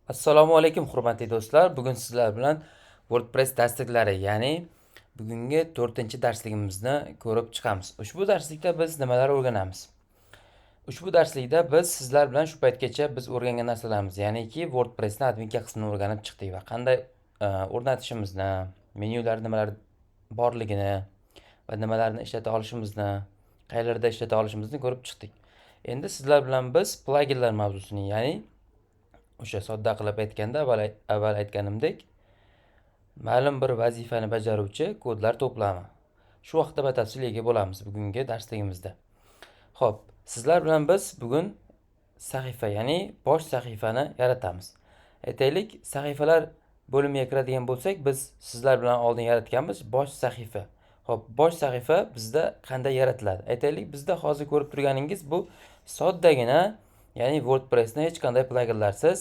Assalomu alaykum hurmatli do'stlar. Bugun sizlar bilan WordPress darsliklari, ya'ni bugungi 4-darsligimizni ko'rib chiqamiz. Ushbu darslikda biz nimalar o'rganamiz? Ushbu darslikda biz sizlar bilan shu paytgacha biz o'rgangan narsalarimiz, ya'niki WordPressning adminka qismini o'rganib chiqdik va qanday o'rnatishimizni, menyular nimalar borligini va nimalarni ishlata olishimizni, qayerlarda ishlata olishimizni ko'rib chiqdik. Endi sizlar bilan biz pluginlar mavzusini, ya'ni o'sha sodda qilib aytganda avval aytganimdek ma'lum bir vazifani bajaruvchi kodlar to'plami. Shu haqida batafsil ega bo'lamiz bugungi darsligimizda. Xo'p, sizlar bilan biz bugun sahifa, ya'ni bosh sahifani yaratamiz. Aytaylik, sahifalar bo'limiga kiradigan bo'lsak, biz sizlar bilan oldin yaratganmiz bosh sahifa. Xo'p, bosh sahifa bizda qanday yaratiladi? Aytaylik, bizda hozir ko'rib turganingiz bu soddagina, ya'ni WordPressni hech qanday pluginlarsiz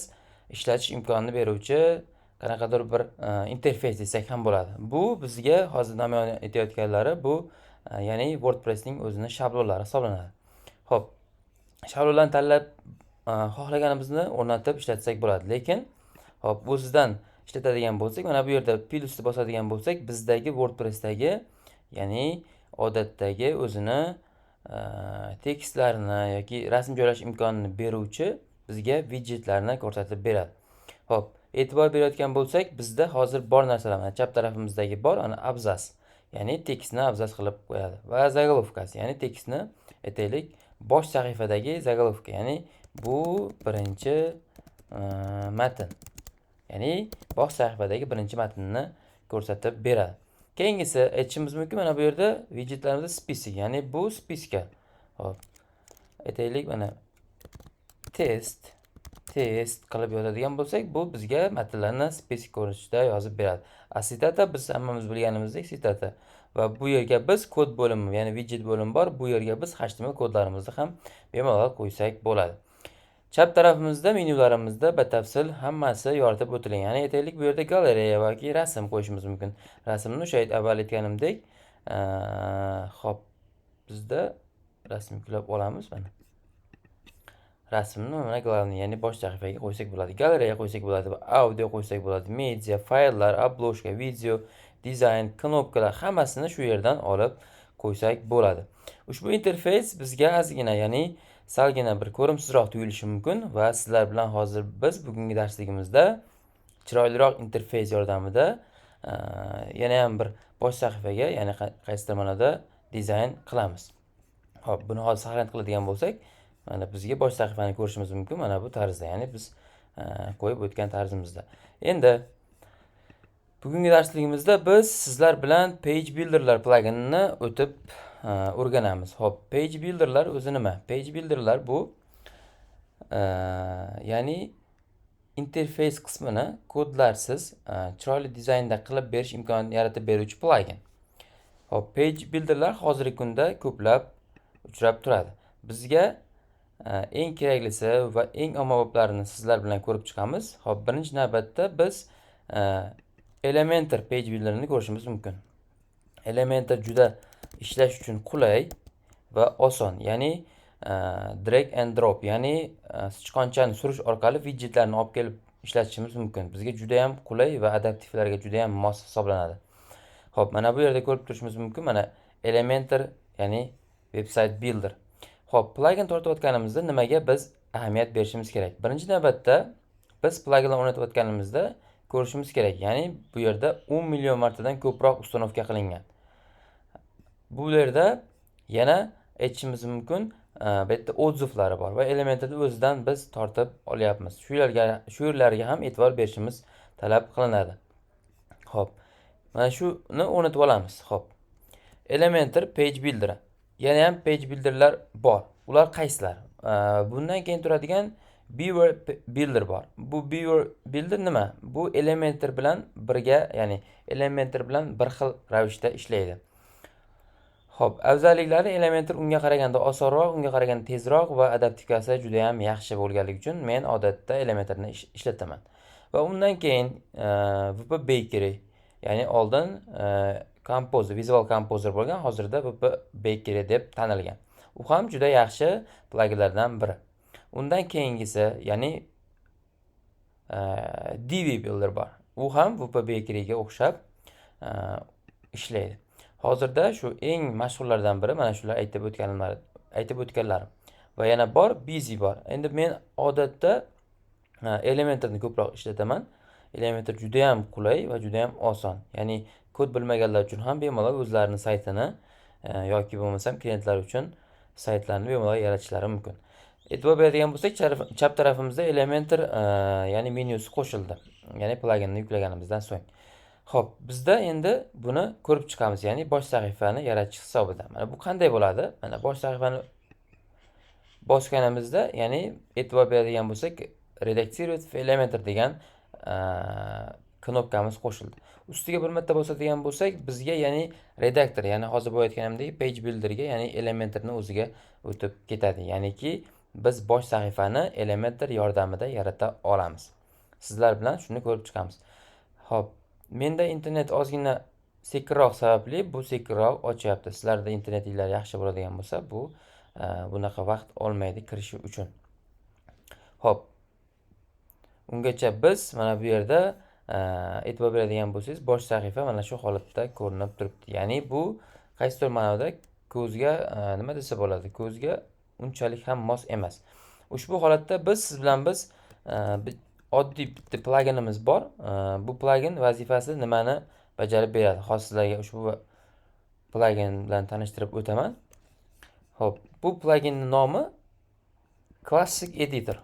ishlatish imkonini beruvchi qanaqadir bir interfeys desak ham bo'ladi. Bu bizga hozir namoyon etayotganlari bu ya'ni WordPressning o'zini shablonlari hisoblanadi. Xo'p, shablonlarni tanlab xohlaganimizni o'rnatib ishlatsak bo'ladi. Lekin hop, o'zidan ishlatadigan bo'lsak, mana bu yerda plusni bosadigan bo'lsak, bizdagi WordPressdagi, ya'ni odatdagi o'zini tekstlarini yoki rasm joylash imkonini beruvchi bizga widjetlarni ko'rsatib beradi. Hop, e'tibor berayotgan bo'lsak, bizda hozir bor narsalar, mana chap tarafimizdagi bor, ana abzas, ya'ni tekstni abzas qilib qo'yadi va zagolovkasi, ya'ni tekstni aytaylik bosh sahifadagi zagolovka, ya'ni bu birinchi matn, ya'ni bosh sahifadagi birinchi matnni ko'rsatib beradi. Keyingisi aytishimiz mumkin, mana bu yerda widjetlarimizda spisik, ya'ni bu spiska. Hop, aytaylik mana test qilib yozadigan bo'lsak, bu bizga matnlarni spesifik ko'rinishda yozib beradi. Asitata biz hammamiz bilganimizdek sitata va bu yerga biz kod bo'limi, ya'ni widjet bo'limi bor. Bu yerga biz HTML kodlarimizni ham bemalol qo'ysak bo'ladi. Chap tarafimizda menyularimizda batafsil hammasi yoritib o'tilgan. Ya'ni aytaylik, bu yerda galereya yoki rasm qo'yishimiz mumkin. Rasmni o'sha avval aytganimdek, hop, bizda rasm yuklab olamiz mana. Rasmni mana glavniy, ya'ni bosh sahifaga qo'ysak bo'ladi, galereya qo'ysak bo'ladi, audio qo'ysak bo'ladi, media, fayllar, obloshka, video, dizayn, knopkalar hammasini shu yerdan olib qo'ysak bo'ladi. Ushbu interfeys bizga ozgina, ya'ni salgina bir ko'rimsizroq tuyulishi mumkin va sizlar bilan hozir biz bugungi darsligimizda chiroyliroq interfeys yordamida yana ham bir bosh sahifaga, ya'ni qaysidir ma'noda dizayn qilamiz. Hop, buni hozir saqlanib qiladigan bo'lsak, mana bizga bosh sahifani ko'rishimiz mumkin mana bu tarzda, ya'ni biz qo'yib o'tgan tarzimizda. Endi bugungi darsligimizda biz sizlar bilan Page Builder'lar pluginini o'tib o'rganamiz. Hop, Page Builder'lar o'zi nima? Page Builder'lar bu ya'ni interfeys qismini kodlarsiz chiroyli dizaynda qilib berish imkonini yaratib beruvchi plugin. Hop, Page Builder'lar hozirgi kunda ko'plab uchrab turadi. Bizga eng keraklisi va eng ommaboplarini sizlar bilan ko'rib chiqamiz. Hop, birinchi navbatda biz Elementor Page Builder'ni ko'rishimiz mumkin. Elementor juda ishlash uchun qulay va oson, ya'ni drag and drop, ya'ni sichqonchani surish orqali widjetlarni olib kelib ishlatishimiz mumkin. Bizga juda ham qulay va adaptivlarga juda ham mos hisoblanadi. Hop, mana bu yerda ko'rib turishimiz mumkin, mana Elementor, ya'ni website builder. Hop, plugin tortayotganimizda nimaga biz ahamiyat berishimiz kerak? Birinchi navbatda biz pluginlar o'rnatayotganimizda ko'rishimiz kerak, ya'ni bu yerda 10 million martadan ko'proq ustanovka qilingan. Bu yerda yana aytishimiz mumkin, bu yerda odzivlari bor va Elementorda o'zidan biz tortib olyapmiz. Shu yerlarga ham e'tibor berishimiz talab qilinadi. Hop, mana shuni o'rnatib olamiz. Hop, Elementor Page Builder. Yana ham Page Builder'lar bor. Ular qaysilar? Bundan keyin turadigan Beaver Builder bor. Bu Beaver Builder nima? Bu Elementor bilan birga, ya'ni Elementor bilan bir xil ravishda ishlaydi. Hop, afzalliklari Elementor unga qaraganda osonroq, unga qaraganda tezroq va adaptivasi juda ham yaxshi bo'lganligi uchun men odatda Elementorni ishlataman. Va undan keyin WP Bakery, ya'ni oldin Composer, Visual Composer bo'lgan, hozirda WP Bakery deb tanilgan. U ham juda yaxshi pluginlardan biri. Undan keyingisi, ya'ni DB Builder bor. U ham WP Bakery'ga o'xshab ishlaydi. Hozirda shu eng mashhurlardan biri mana shular aytib o'tganlarim. Va yana bor, Busy bor. Endi men odatda Elementorni ko'proq ishlataman. Elementor juda ham qulay va juda ham oson. Ya'ni kod bilmaganlar uchun ham bemalol o'zlarining saytini yoki bo'lmasam klientlar uchun saytlarni bemalol yaratishlari mumkin. E'tibor beradigan bo'lsak, chap tarafimizda Elementor ya'ni menyusi qo'shildi. Ya'ni pluginni yuklaganimizdan so'ng. Xo'p, bizda endi buni ko'rib chiqamiz, ya'ni bosh sahifani yaratish hisobidan. Mana bu qanday bo'ladi? Mana bosh sahifani bosganimizda, ya'ni e'tibor beradigan bo'lsak, Redaktировать в Elementor degan knopkamiz qo'shildi. Ustiga bir marta bosadigan bo'lsak, bizga ya'ni redaktor, ya'ni hozir bo'layotganimdek page builderga, ya'ni Elementorni o'ziga o'tib ketadi. Ya'niki biz bosh sahifani Elementor yordamida yarata olamiz. Sizlar bilan shuni ko'rib chiqamiz. Xo'p, menda internet ozgina sekinroq sababli bu sekinroq ochyapti. Sizlarda internetinglar yaxshi bo'ladigan bo'lsa, bu bunaqa vaqt olmaydi kirishi uchun. Xo'p, ungacha biz mana bu yerda e'tibor beradigan bo'lsangiz, bosh sahifa mana shu holatda ko'rinib turibdi. Ya'ni bu qaysidir ma'noda ko'zga nima desa bo'ladi? Ko'zga unchalik ham mos emas. Ushbu holatda siz bilan oddiy bitta pluginimiz bor. Bu plugin vazifasi nimani bajarib beradi? Hozir sizlarga ushbu plugin bilan tanishtirib o'taman. Xo'p, bu pluginning nomi Classic Editor.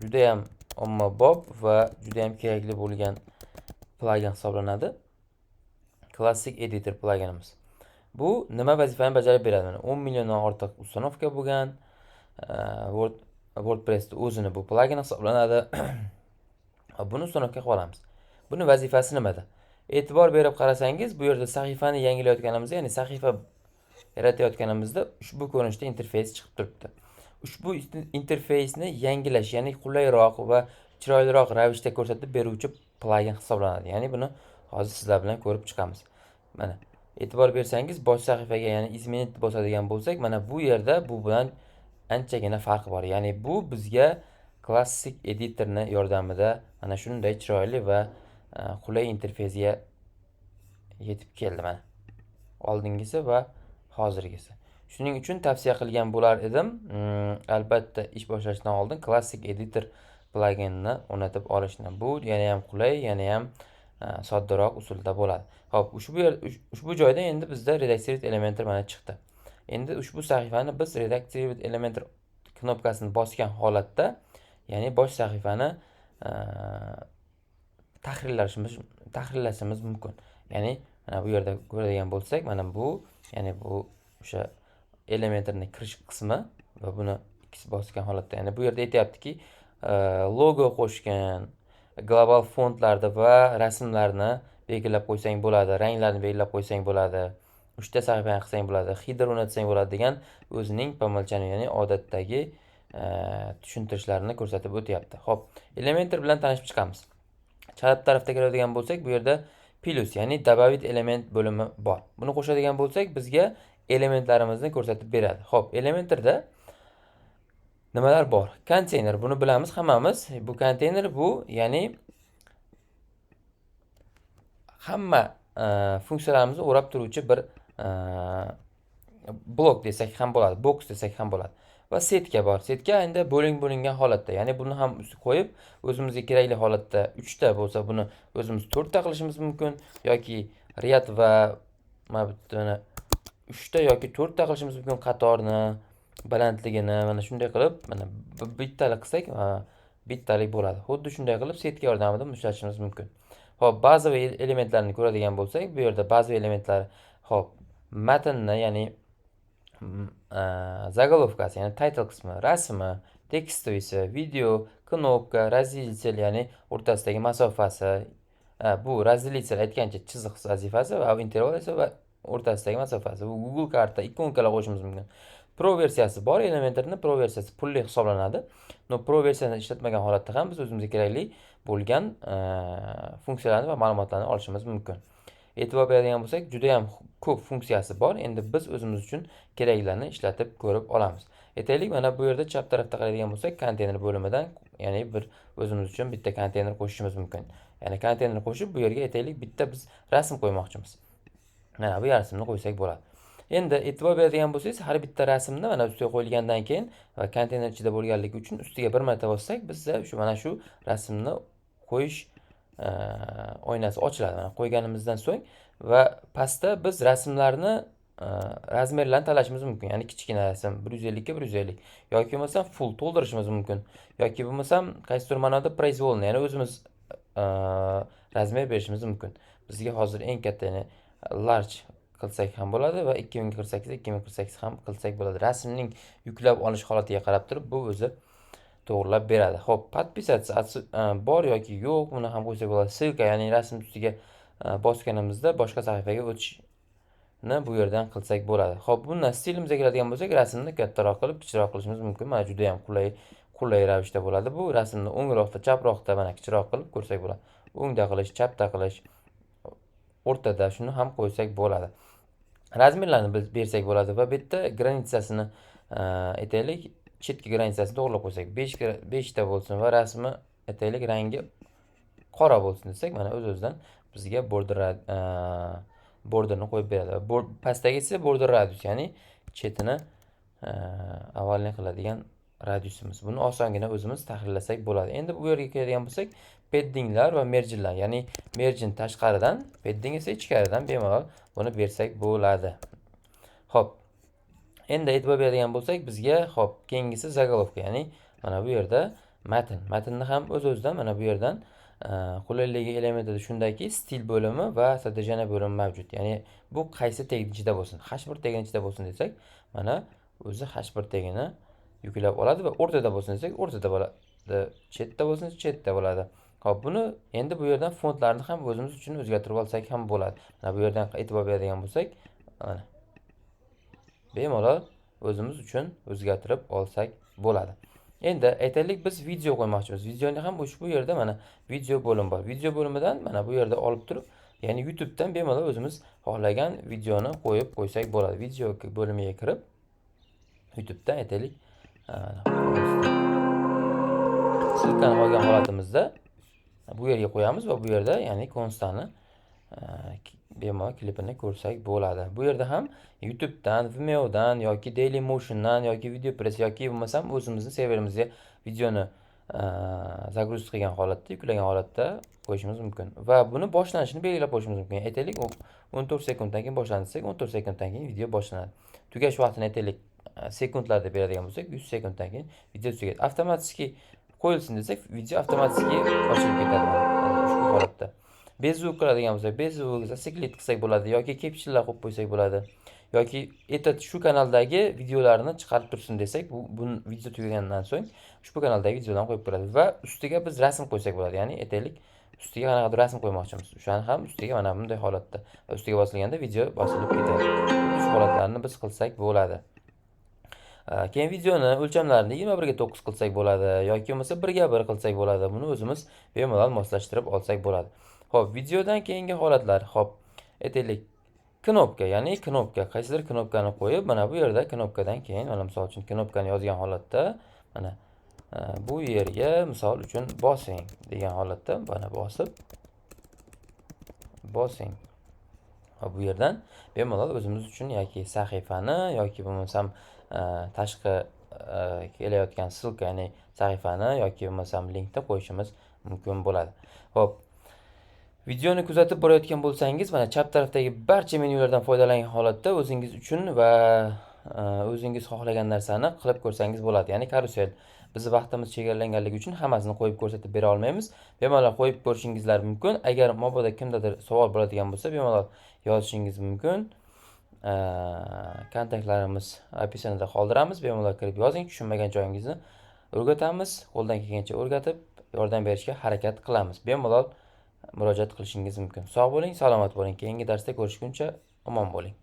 Juda ham ommabop va juda ham kerakli bo'lgan plugin hisoblanadi. Classic Editor pluginimiz. Bu nima vazifani bajarib beradi? 10 milliondan ortiq ustanovka bo'lgan WordPress'da o'zini bu plugin hisoblanadi. Buni ustanovka qilib olamiz. Buni vazifasi nimada? E'tibor berib qarasangiz, bu yerda sahifani yangilayotganimizda, ya'ni sahifa yaratayotganimizda ushbu ko'rinishda interfeys chiqib turibdi. Ushbu interfeysni yangilash, ya'ni qulayroq va chiroyliroq ravishda ko'rsatib beruvchi plugin hisoblanadi. Ya'ni buni hozir sizlar bilan ko'rib chiqamiz. Mana e'tibor bersangiz, bosh sahifaga, ya'ni izmenit bosadigan bo'lsak, mana bu yerda bu bilan anchagina farqi bor. Ya'ni bu bizga Classic Editorni yordamida mana shunday chiroyli va qulay interfeysga yetib keldi mana. Oldingisi va hozirgisi. Shuning uchun tavsiya qilgan bo'lar edim. Albatta ish boshlashdan oldin Classic Editor pluginni o'rnatib olishni. Bu yana ham qulay, yana ham soddaroq usulda bo'ladi. Xo'p, ushbu joyda endi bizda Redaktировать Elementor mana chiqdi. Endi ushbu sahifani biz Redaktировать Elementor knopkasini bosgan holatda, ya'ni bosh sahifani tahrirlashimiz mumkin. Ya'ni mana bu yerda ko'radigan bo'lsak, mana bu, ya'ni bu o'sha Elementorning kirish qismi va buni ikkisi bosgan holatda. Ya'ni bu yerda aytayaptiki, logo qo'shgan, global fontlarni va rasmlarni belgilab qo'ysang bo'ladi, ranglarni belgilab qo'ysang bo'ladi, 3 ta sahifani qilsang bo'ladi, header o'rnatsang bo'ladi degan o'zining pomalchani, ya'ni odatdagi tushuntirishlarini ko'rsatib o'tyapti. Xo'p, Elementor bilan tanishib chiqamiz. Chap tarafga kiradigan bo'lsak, bu yerda plus, ya'ni добавить element bo'limi bor. Buni qo'shadigan bo'lsak, bizga elementlarimizni ko'rsatib beradi. Xo'p, Elementorda nimalar bor? Konteyner, buni bilamiz hammamiz. Bu konteyner bu, ya'ni hamma funksiyalarimizni o'rab turuvchi bir blok desak ham bo'ladi, box desak ham bo'ladi. Va setka bor. Setka endi bo'lingan holatda, ya'ni buni ham qo'yib, o'zimizga kerakli holatda 3 ta bo'lsa, buni o'zimiz 4 ta qilishimiz mumkin yoki riyad va mana buni 3 ta yoki 4 ta qilishimiz mumkin, qatorni, balandligini mana shunday qilib, mana bittalik qilsak, bittalik bo'ladi. Xuddi shunday qilib setka yordamida ishlatishimiz mumkin. Xo'p, bazaviy elementlarni ko'radigan bo'lsak, bu yerda bazaviy elementlar, xo'p, matnni, ya'ni zagolovkasi, ya'ni title qismi, rasmi, tekstovisi, video, knopka, разделитель, ya'ni o'rtasidagi masofasi, bu разделитель aytgancha chiziq vazifasi va interval esa va o'rtasidagi masofasi. Bu Google karta, ikonkalar qo'shishimiz mumkin. Pro versiyasi bor, Elementorning Pro versiyasi pulli hisoblanadi. Pro versiyasini ishlatmagan holatda ham biz o'zimizga kerakli bo'lgan funksiyalarni va ma'lumotlarni olishimiz mumkin. E'tibor beradigan bo'lsak, juda ham ko'p funksiyasi bor. Endi biz o'zimiz uchun keraklarni ishlatib ko'rib olamiz. Aytaylik, mana bu yerda chap tarafda qaraydigan bo'lsak, konteyner bo'limidan ya'ni bir o'zimiz uchun bitta konteyner qo'shishimiz mumkin. Ya'ni konteyner qo'shib bu yerga aytaylik bitta biz rasm qo'ymoqchimiz. Mana bu rasmni qo'ysak bo'ladi. Endi e'tibor beradigan bo'lsangiz, har bitta rasmni mana ustiga qo'yilgandan keyin va konteyner ichida bo'lganligi uchun ustiga bir marta bossak, bizda mana shu rasmni qo'yish oynasi ochiladi. Mana qo'yganimizdan so'ng va pastda biz rasmlarni razmerlarni tanlashimiz mumkin. Ya'ni kichkina rasm 150 ga 150 yoki bo'lmasam full to'ldirishimiz mumkin. Yoki bo'lmasam qaysidir ma'noda произвольный, ya'ni o'zimiz razmer berishimiz mumkin. Bizga hozir eng katta, ya'ni large qilsak ham bo'ladi va 2048 ga 2048 ham qilsak bo'ladi. Rasmning yuklab olish holatiga qarab turib bu o'zi to'g'rilab beradi. Xo'p, подписаться bor yoki yo'q, buni ham qo'ysak bo'ladi. Ссылка, ya'ni rasm ustiga bosganimizda boshqa sahifaga o'tishni bu yerdan qilsak bo'ladi. Xo'p, bundan stilimizga keladigan bo'lsak, rasmni kattaroq qilib, kichikroq qilishimiz mumkin. Mana juda ham qulay ravishda bo'ladi. Bu rasmni o'ngroqda, chaproqda mana kichikroq qilib ko'rsak bo'ladi. O'ngda qilish, chapda qilish, o'rtada shuni ham qo'ysak bo'ladi. Razmerlarni biz bersak bo'ladi va bu yerda granitsasini aytaylik, chetki granitsasini to'g'rilab qo'ysak, 5 ta bo'lsin va rasmi aytaylik rangi qora bo'lsin desak, mana o'z-o'zidan bizga borderni qo'yib beradi. Pastdagi esa border radius, ya'ni chetini avalni qiladigan radiusimiz. Buni osongina o'zimiz tahrirlasak bo'ladi. Endi bu yerga keladigan bo'lsak, paddinglar va marginlar, ya'ni margin tashqaridan, padding esa ichkaridan bemalol buni bersak bo'ladi. Xo'p. Endi e'tibor beradigan bo'lsak, bizga keyingisi zagolovka, ya'ni mana bu yerda matn. Matnni ham o'z-o'zidan mana bu yerdan qulayligi elementida shundaki, stil bo'limi va sodержание bo'limi mavjud. Ya'ni bu qaysi tegning ichida bo'lsin? H1 tegning ichida bo'lsin desak, mana o'zi H1 tegini yuklab oladi va o'rtada bo'lsin desak, o'rtada bo'ladi. Chetda bo'lsin, chetda bo'ladi. Xo'p, buni endi bu yerdan fontlarni ham o'zimiz uchun o'zgartirib olsak ham bo'ladi. Mana bu yerdan e'tibor beradigan bo'lsak, mana bemalol o'zimiz uchun o'zgartirib olsak bo'ladi. Endi aytaylik biz video qo'ymoqchimiz. Videoni ham ushbu yerda mana video bo'lim bor. Video bo'limidan mana bu yerda olib turib, ya'ni YouTube'dan bemalol o'zimiz xohlagan videoni qo'yib qo'ysak bo'ladi. Video bo'limiga kirib YouTube'dan aytaylik silkani olgan holatimizda bu yerga qo'yamiz va bu yerda ya'ni konstani bemalol klipini ko'rsak bo'ladi. Bu yerda ham YouTube'dan, Vimeo'dan yoki Dailymotion'dan yoki VideoPress yoki bo'lmasam o'zimizning serverimizga videoni загрузка qilgan holatda, yuklagan holatda qo'yishimiz mumkin. Va buni boshlanishini belgilab qo'yishimiz mumkin. Aytaylik 14 sekunddan keyin boshlanadi desak, 14 sekunddan keyin video boshlanadi. Tugash vaqtini aytaylik sekundlarda beradigan bo'lsak, 100 sekunddan keyin video tugaydi. Avtomatik qo'yilsin desak, video avtomatik ochilib ketadi ushbu holatda. Bezvuk qiladigan bo'lsak, bezvukni seklit qilsak bo'ladi yoki captionlar qo'yib qo'ysak bo'ladi. Yoki shu kanaldagi videolarni chiqarib tursin desak, bu video tugagandan so'ng ushbu kanaldagi videolarni qo'yib beradi va ustiga biz rasm qo'ysak bo'ladi. Ya'ni aytaylik, ustiga qanaqadir rasm qo'ymoqchimiz. O'shani ham ustiga mana bunday holatda va ustiga bosilganda video bosilib ketadi. Shu holatlarni biz qilsak bo'ladi. Keyin videoni o'lchamlarini 21 ga 9 qilsak bo'ladi yoki bo'lmasa 1 ga 1 qilsak bo'ladi. Buni o'zimiz bemalol moslashtirib olsak bo'ladi. Xo'p, videodan keyingi holatlar. Xo'p, aytaylik knopka, ya'ni knopka, qaysidir knopkani qo'yib, mana bu yerda knopkadan keyin, mana misol uchun knopkani yozgan holatda, mana bu yerga misol uchun bosing degan holatda mana bosing. Va bu yerdan bemalol o'zimiz uchun yoki sahifani yoki bo'lmasam tashqi kelayotgan ссылка, ya'ni sahifani yoki bo'lmasam linkni qo'yishimiz mumkin bo'ladi. Xo'p, videoni kuzatib borayotgan bo'lsangiz, mana chap tarafdagi barcha menyulardan foydalangan holatda o'zingiz uchun va o'zingiz xohlagan narsani qilib ko'rsangiz bo'ladi. Ya'ni karusel. Bizi vaqtimiz chegaralanganligi uchun hammasini qo'yib ko'rsatib bera olmaymiz. Bemalol qo'yib ko'rishingiz mumkin. Agar mabodo kimdadir savol bo'ladigan bo'lsa, bemalol yozishingiz mumkin. Kontaktlarimiz описаниеda qoldiramiz. Bemalol kirib yozing, tushunmagan joyingizni o'rgatamiz. Qo'ldan kelgancha o'rgatib, yordam berishga harakat qilamiz. Bemalol murojaat qilishingiz mumkin. Sog' bo'ling, salomat bo'ling. Keyingi darsda ko'rishguncha omon bo'ling.